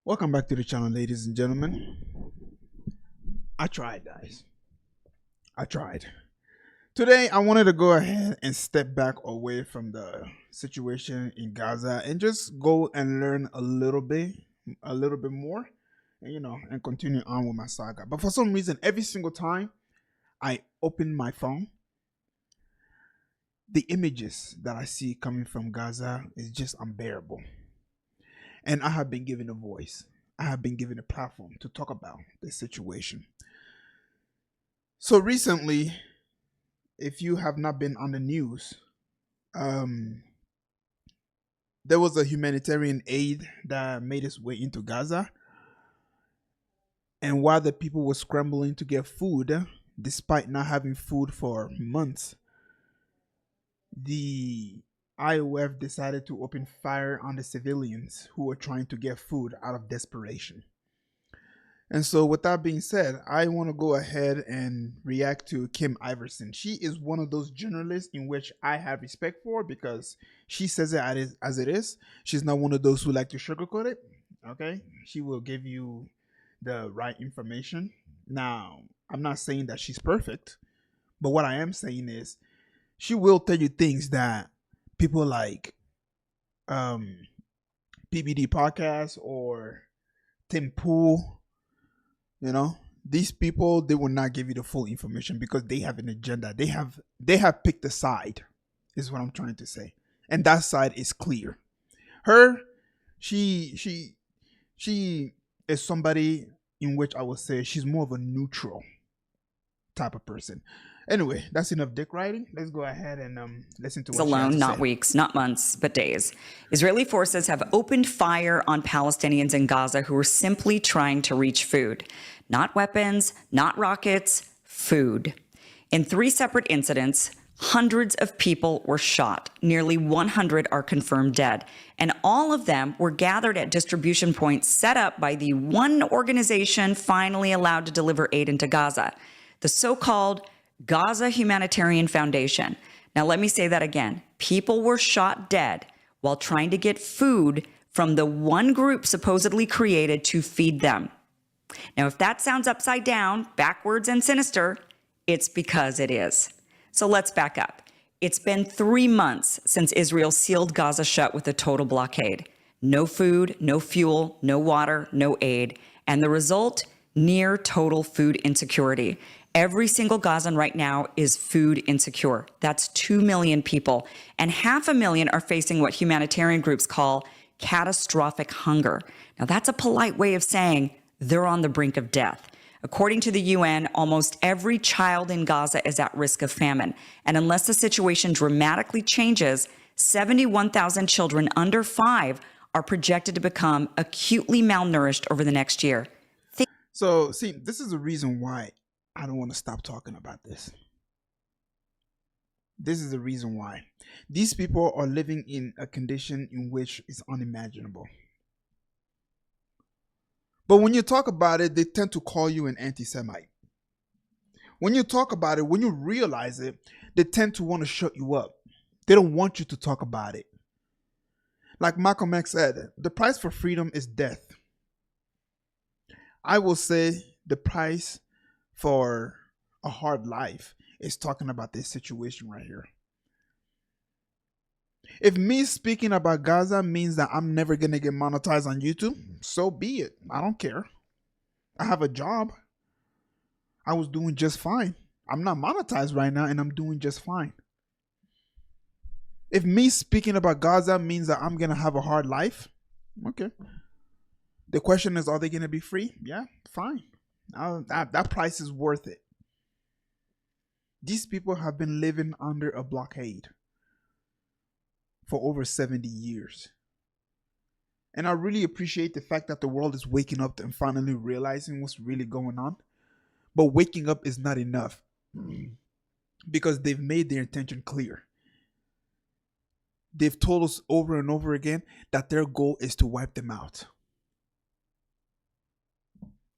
Welcome back to the channel, ladies and gentlemen. I tried, guys. I tried. Today, I wanted to go ahead and step back away from the situation in Gaza and just go and learn a little bit more, and and continue on with my saga. But for some reason, every single time I open my phone, the images that I see coming from Gaza is just unbearable. And I have been given a voice. I have been given a platform to talk about this situation. So recently, if you have not been on the news, um, there was a humanitarian aid that made its way into Gaza. And while the people were scrambling to get food, despite not having food for months, the IOF decided to open fire on the civilians who were trying to get food out of desperation. And so, with that being said, I want to go ahead and react to Kim Iverson. She is one of those journalists in which I have respect for because she says it as it is. She's not one of those who like to sugarcoat it. Okay, she will give you the right information. Now, I'm not saying that she's perfect, but what I am saying is she will tell you things that people like PBD podcast or Tim Pool, these people, they will not give you the full information because they have an agenda. They have picked a side, is what I'm trying to say, and that side is clear. Her, she is somebody in which I would say she's more of a neutral type of person. Anyway, that's enough dick riding. Let's go ahead and listen to what she has Alone, to not say. weeks, not months, but days. Israeli forces have opened fire on Palestinians in Gaza who were simply trying to reach food. Not weapons, not rockets, food. In 3 separate incidents, hundreds of people were shot. Nearly 100 are confirmed dead. And all of them were gathered at distribution points set up by the one organization finally allowed to deliver aid into Gaza, the so-called Gaza Humanitarian Foundation. Now, let me say that again. People were shot dead while trying to get food from the one group supposedly created to feed them. Now, if that sounds upside down, backwards, and sinister, it's because it is. So let's back up. It's been 3 months since Israel sealed Gaza shut with a total blockade. No food, no fuel, no water, no aid. And the result? Near total food insecurity. Every single Gazan right now is food insecure. That's 2 million people. And 500,000 are facing what humanitarian groups call catastrophic hunger. Now, that's a polite way of saying they're on the brink of death. According to the UN, almost every child in Gaza is at risk of famine. And unless the situation dramatically changes, 71,000 children under 5 are projected to become acutely malnourished over the next year. So, see, this is the reason why I don't want to stop talking about this. This is the reason why. These people are living in a condition in which is unimaginable. But when you talk about it, they tend to call you an anti-Semite. When you talk about it, when you realize it, they tend to want to shut you up. They don't want you to talk about it. Like Malcolm X said, the price for freedom is death. I will say the price for a hard life is talking about this situation right here. If me speaking about Gaza means that I'm never going to get monetized on YouTube, so be it. I don't care. I have a job. I was doing just fine. I'm not monetized right now and I'm doing just fine. If me speaking about Gaza means that I'm going to have a hard life, okay. The question is, are they going to be free? Yeah, fine. That price is worth it. These people have been living under a blockade for over 70 years. And I really appreciate the fact that the world is waking up and finally realizing what's really going on. But waking up is not enough because they've made their intention clear. They've told us over and over again that their goal is to wipe them out.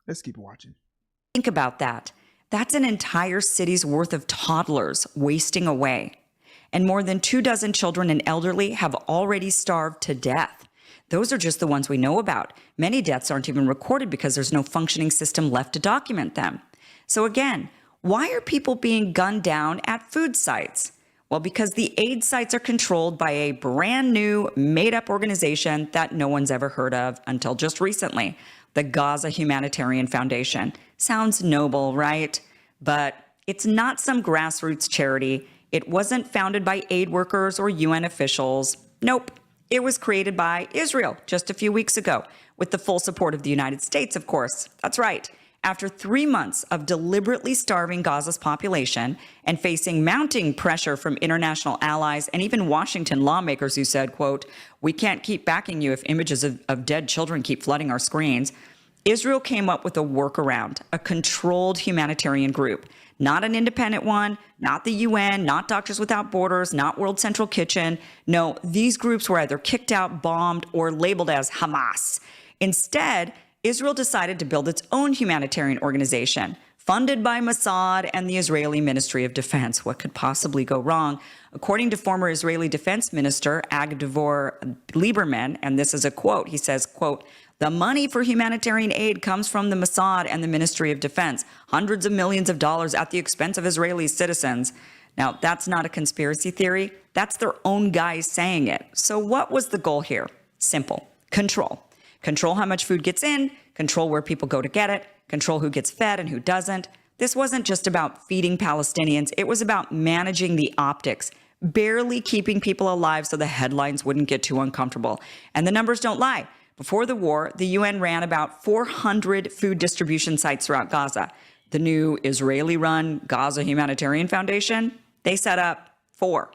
Let's keep watching. Think about that. That's an entire city's worth of toddlers wasting away. And more than 24 children and elderly have already starved to death. Those are just the ones we know about. Many deaths aren't even recorded because there's no functioning system left to document them. So again, why are people being gunned down at food sites? Well, because the aid sites are controlled by a brand new, made-up organization that no one's ever heard of until just recently, the Gaza Humanitarian Foundation. Sounds noble, right? But it's not some grassroots charity. It wasn't founded by aid workers or UN officials. Nope. It was created by Israel just a few weeks ago, with the full support of the United States, of course. That's right. After 3 months of deliberately starving Gaza's population and facing mounting pressure from international allies and even Washington lawmakers who said, quote, "We can't keep backing you if images of dead children keep flooding our screens," Israel came up with a workaround, a controlled humanitarian group, not an independent one, not the UN, not Doctors Without Borders, not World Central Kitchen. No, these groups were either kicked out, bombed, or labeled as Hamas. Instead, Israel decided to build its own humanitarian organization, funded by Mossad and the Israeli Ministry of Defense. What could possibly go wrong? According to former Israeli Defense Minister Avigdor Lieberman, and this is a quote, he says, quote, "The money for humanitarian aid comes from the Mossad and the Ministry of Defense, hundreds of millions of dollars at the expense of Israeli citizens." Now, that's not a conspiracy theory. That's their own guys saying it. So what was the goal here? Simple. Control. Control how much food gets in, control where people go to get it, control who gets fed and who doesn't. This wasn't just about feeding Palestinians. It was about managing the optics, barely keeping people alive so the headlines wouldn't get too uncomfortable. And the numbers don't lie. Before the war, the UN ran about 400 food distribution sites throughout Gaza. The new Israeli-run Gaza Humanitarian Foundation, they set up four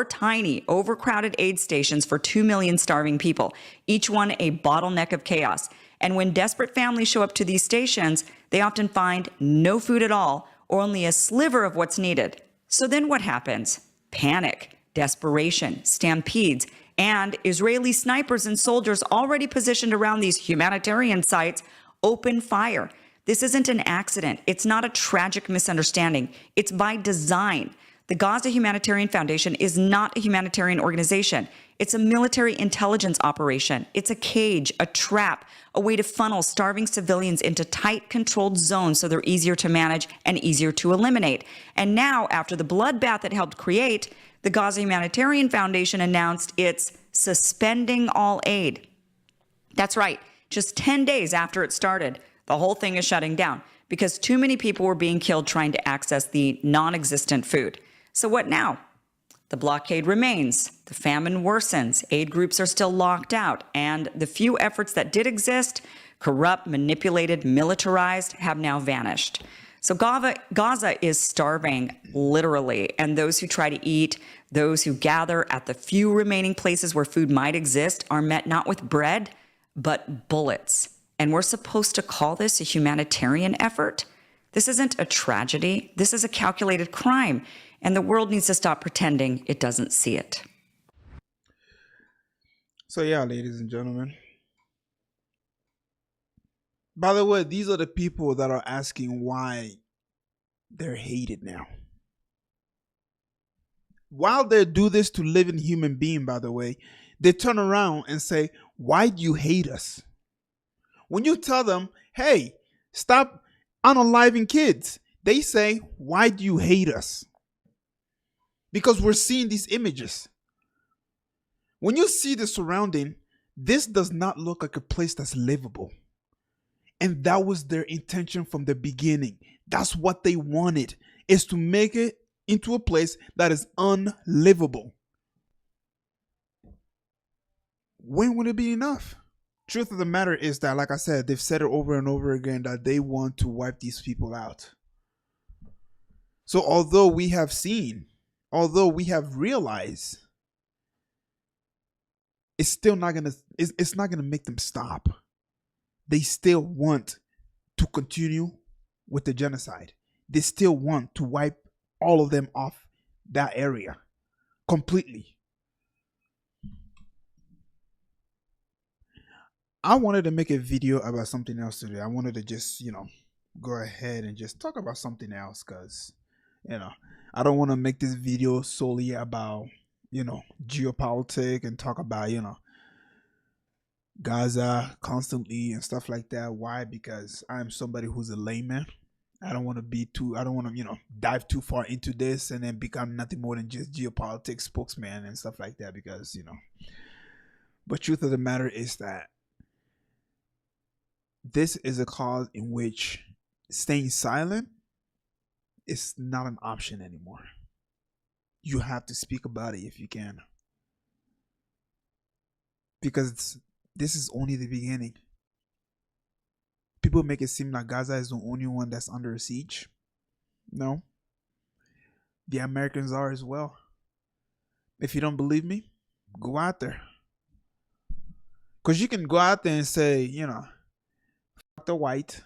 tiny, overcrowded aid stations for 2 million starving people, each one a bottleneck of chaos. And when desperate families show up to these stations, they often find no food at all or only a sliver of what's needed. So then what happens? Panic, desperation, stampedes, and Israeli snipers and soldiers already positioned around these humanitarian sites open fire. This isn't an accident. It's not a tragic misunderstanding. It's by design. The Gaza Humanitarian Foundation is not a humanitarian organization. It's a military intelligence operation. It's a cage, a trap, a way to funnel starving civilians into tight, controlled zones so they're easier to manage and easier to eliminate. And now, after the bloodbath it helped create, the Gaza Humanitarian Foundation announced it's suspending all aid. That's right. Just 10 days after it started, the whole thing is shutting down because too many people were being killed trying to access the non-existent food. So what now? The blockade remains, the famine worsens, aid groups are still locked out, and the few efforts that did exist, corrupt, manipulated, militarized, have now vanished. So Gaza is starving, literally, and those who try to eat, those who gather at the few remaining places where food might exist are met not with bread, but bullets. And we're supposed to call this a humanitarian effort? This isn't a tragedy. This is a calculated crime. And the world needs to stop pretending it doesn't see it. So yeah, ladies and gentlemen. By the way, these are the people that are asking why they're hated now. While they do this to living human being, by the way, they turn around and say, why do you hate us? When you tell them, hey, stop unaliving kids, they say, why do you hate us? Because we're seeing these images. When you see the surrounding, this does not look like a place that's livable. And that was their intention from the beginning. That's what they wanted, is to make it into a place that is unlivable. When will it be enough? Truth of the matter is that, like I said, they've said it over and over again that they want to wipe these people out. So although we have realized, it's not gonna make them stop. They still want to continue with the genocide. They still want to wipe all of them off that area completely. I wanted to make a video about something else today. I wanted to just, go ahead and just talk about something else because, I don't want to make this video solely about, geopolitics and talk about, Gaza constantly and stuff like that. Why? Because I'm somebody who's a layman. I don't want to, dive too far into this and then become nothing more than just geopolitics spokesman and stuff like that because, but truth of the matter is that this is a cause in which staying silent is not an option anymore. You have to speak about it if you can. Because this is only the beginning. People make it seem like Gaza is the only one that's under siege. No. The Americans are as well. If you don't believe me, go out there. Because you can go out there and say, fuck the white, fuck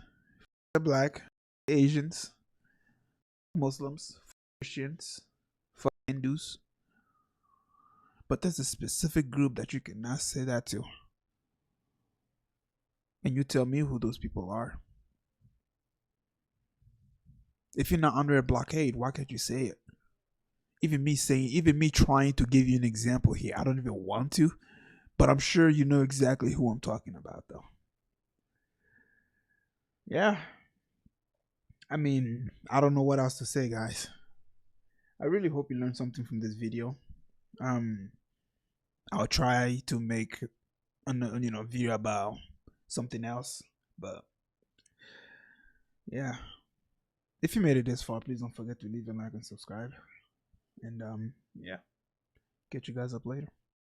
the black, Asians, Muslims, Christians, fuck Hindus. But there's a specific group that you cannot say that to. And you tell me who those people are. If you're not under a blockade, why can't you say it? Even me trying to give you an example here, I don't even want to, but I'm sure you know exactly who I'm talking about, though. Yeah. I mean, I don't know what else to say, guys. I really hope you learned something from this video. I'll try to make a video about something else, but yeah. If you made it this far, please don't forget to leave a like and subscribe. And yeah, catch you guys up later.